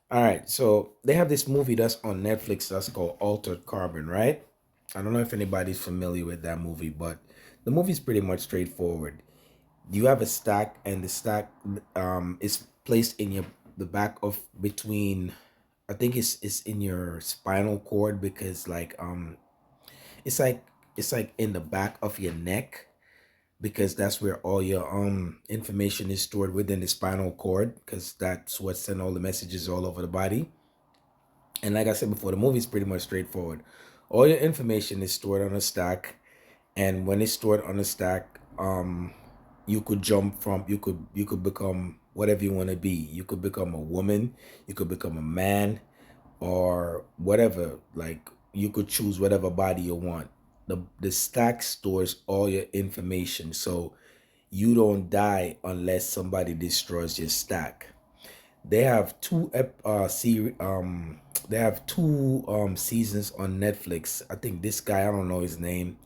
All right, so they have this movie that's on Netflix that's called Altered Carbon, right? I don't know if anybody's familiar with that movie, but the movie's pretty much straightforward. You have a stack, and the stack is placed in your the back of between. I think it's in your spinal cord because it's like it's like in the back of your neck because that's where all your information is stored within the spinal cord because that's what send all the messages all over the body. And like I said before, the movie is pretty much straightforward. All your information is stored on a stack, and when it's stored on a stack, you could jump from you could become whatever you want to be. You could become a woman, you could become a man, or whatever. Like you could choose whatever body you want. The stack stores all your information, so you don't die unless somebody destroys your stack. They have they have two seasons on Netflix. I think this guy, I don't know his name.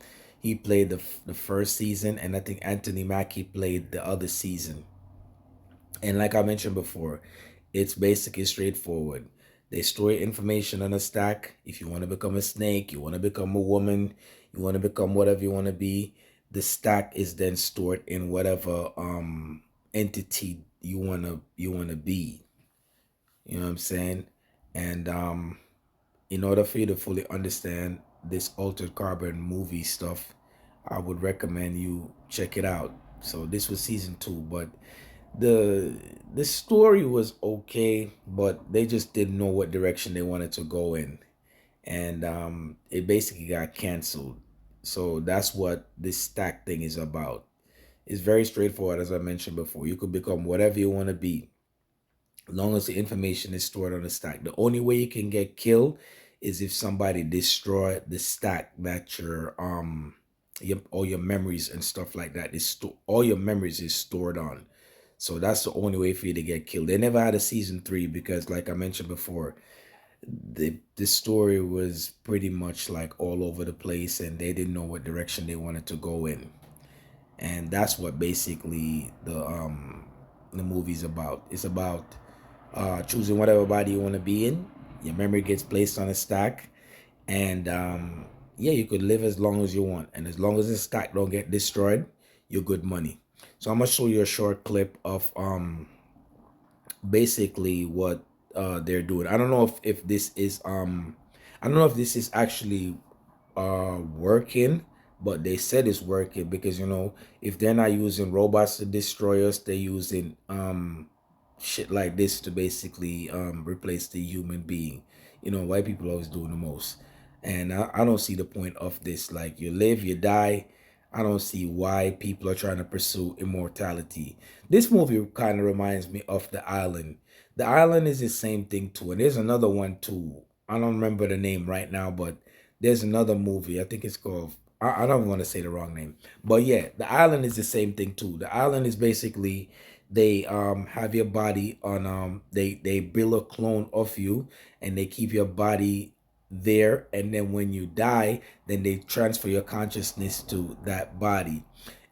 He played the first season, and I think Anthony Mackie played the other season. And like I mentioned before, it's basically straightforward. They store your information on a stack. If you want to become a snake, you want to become a woman, you want to become whatever you want to be, the stack is then stored in whatever entity you want to be. You know what I'm saying? And in order for you to fully understand this Altered Carbon movie stuff, I would recommend you check it out. So this was season two, but the the story was okay, but they just didn't know what direction they wanted to go in, and it basically got canceled. So that's what this stack thing is about. It's very straightforward, as I mentioned before. You could become whatever you want to be as long as the information is stored on the stack. The only way you can get killed is if somebody destroy the stack that all your memories and stuff like that all your memories is stored on. So that's the only way for you to get killed. They never had a season three because, like I mentioned before, the story was pretty much like all over the place, and they didn't know what direction they wanted to go in. And that's what basically the movie's about. It's about choosing whatever body you want to be in. Your memory gets placed on a stack, and yeah, you could live as long as you want, and as long as the stack don't get destroyed, you're good money. So I'm gonna show you a short clip of basically what they're doing. I don't know if this is I don't know if this is actually working, but they said it's working because if they're not using robots to destroy us, they're using shit like this to basically replace the human being. White people always doing the most, and I don't see the point of this. Like, you live, you die. I don't see why people are trying to pursue immortality. This movie kind of reminds me of The Island. The Island is the same thing too, and there's another one too. I don't remember the name right now, but there's another movie. I think it's called. I don't want to say the wrong name, but yeah, The Island is the same thing too. The Island is basically they have your body on they build a clone of you, and they keep your body there, and then when you die, then they transfer your consciousness to that body.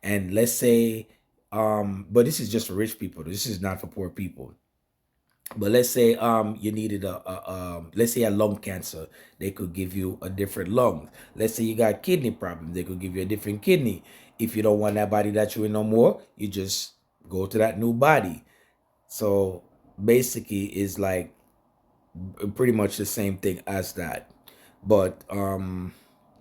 And let's say but this is just for rich people. This is not for poor people. But let's say you needed let's say a lung cancer, they could give you a different lung. Let's say you got kidney problems, they could give you a different kidney. If you don't want that body that you're in no more, you just go to that new body. So basically it's like pretty much the same thing as that. But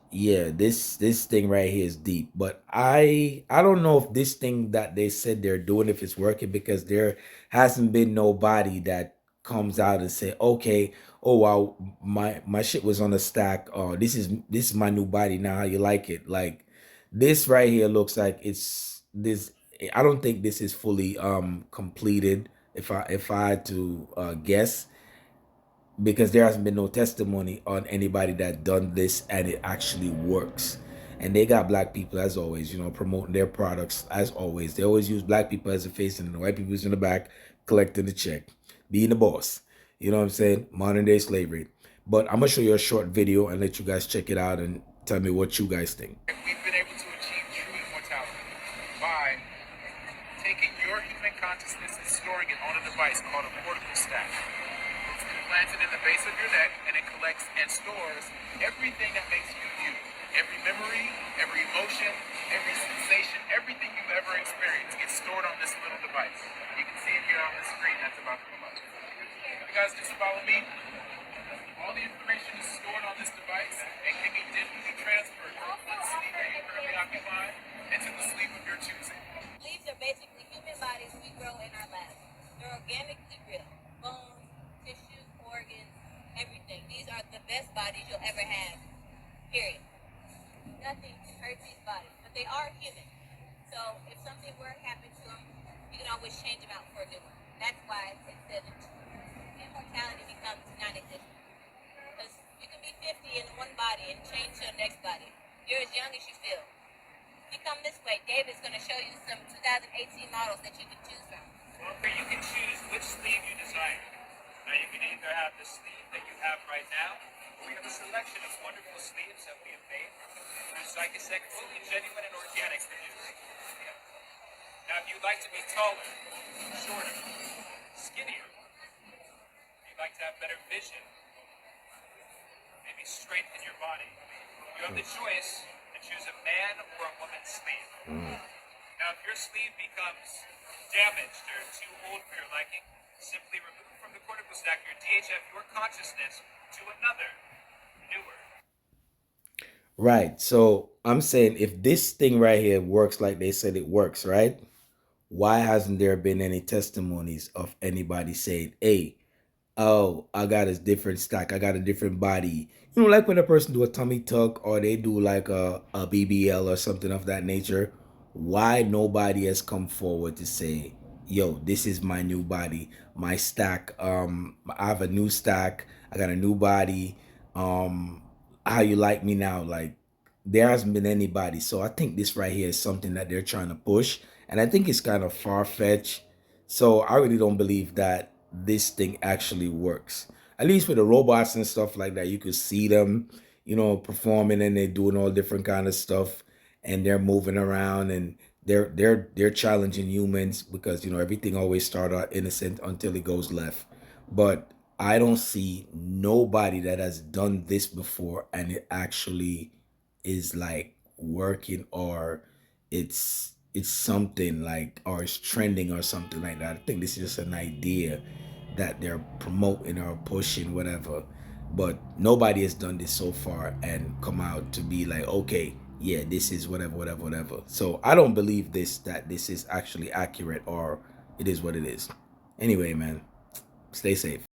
yeah, this thing right here is deep, but I don't know if this thing that they said they're doing, if it's working, because there hasn't been nobody that comes out and say, okay, oh wow, my shit was on the stack. Oh, this is my new body now. How you like it? Like, this right here looks like it's this. I don't think this is fully completed. If I had to guess, because there hasn't been no testimony on anybody that done this and it actually works. And they got black people, as always, promoting their products. As always, they always use black people as a face, and the white people is in the back collecting the check, being the boss. You know what I'm saying? Modern day slavery. But I'm gonna show you a short video and let you guys check it out and tell me what you guys think. We've been able to achieve true immortality by taking your human consciousness and storing it on a device called a cortical stack. in the base of your neck, and it collects and stores everything that makes you you. Every memory, every emotion, every sensation, everything you've ever experienced gets stored on this little device. You can see it here on the screen that's about to come up. You guys just follow me. All the information is stored on this device and can be digitally transferred from one sleep that you currently occupy into the sleep of your choosing. Leaves are basically human bodies we grow in our labs. They're organically real. Bones, tissues, organs, everything. These are the best bodies you'll ever have. Period. Nothing can hurt these bodies, but they are human. So if something were to happen to them, you can always change them out for a new one. That's why it says immortality becomes non-existent. Because you can be 50 in one body and change to the next body. You're as young as you feel. You come this way, David's going to show you some 2018 models that you can choose from. Well, you can choose which sleeve you desire. Now, you can either have the sleeve that you have right now, or we have a selection of wonderful sleeves that we have made through Psychosec, fully genuine and organic for you. Now, if you'd like to be taller, shorter, skinnier, if you'd like to have better vision, maybe strengthen your body, you have the choice to choose a man or a woman's sleeve. Now, if your sleeve becomes damaged or too old for your liking, simply remove from the cortical stack your DHF, your consciousness, to another, newer. Right. So I'm saying if this thing right here works like they said it works, right? Why hasn't there been any testimonies of anybody saying, hey, oh, I got a different stack, I got a different body? You know, like when a person do a tummy tuck or they do like a BBL or something of that nature. Why nobody has come forward to say, yo, this is my new body, my stack. I have a new stack, I got a new body. Um, how you like me now? Like there hasn't been anybody. So I think this right here is something that they're trying to push. And I think it's kind of far-fetched. So I really don't believe that this thing actually works. At least with the robots and stuff like that, you could see them, performing and they're doing all different kind of stuff and they're moving around and they're challenging humans because everything always start out innocent until it goes left. But I don't see nobody that has done this before and it actually is like working or it's something like or it's trending or something like that. I think this is just an idea that they're promoting or pushing whatever, but nobody has done this so far and come out to be like, okay, yeah, this is whatever, whatever, whatever. So I don't believe that this is actually accurate or it is what it is. Anyway, man, stay safe.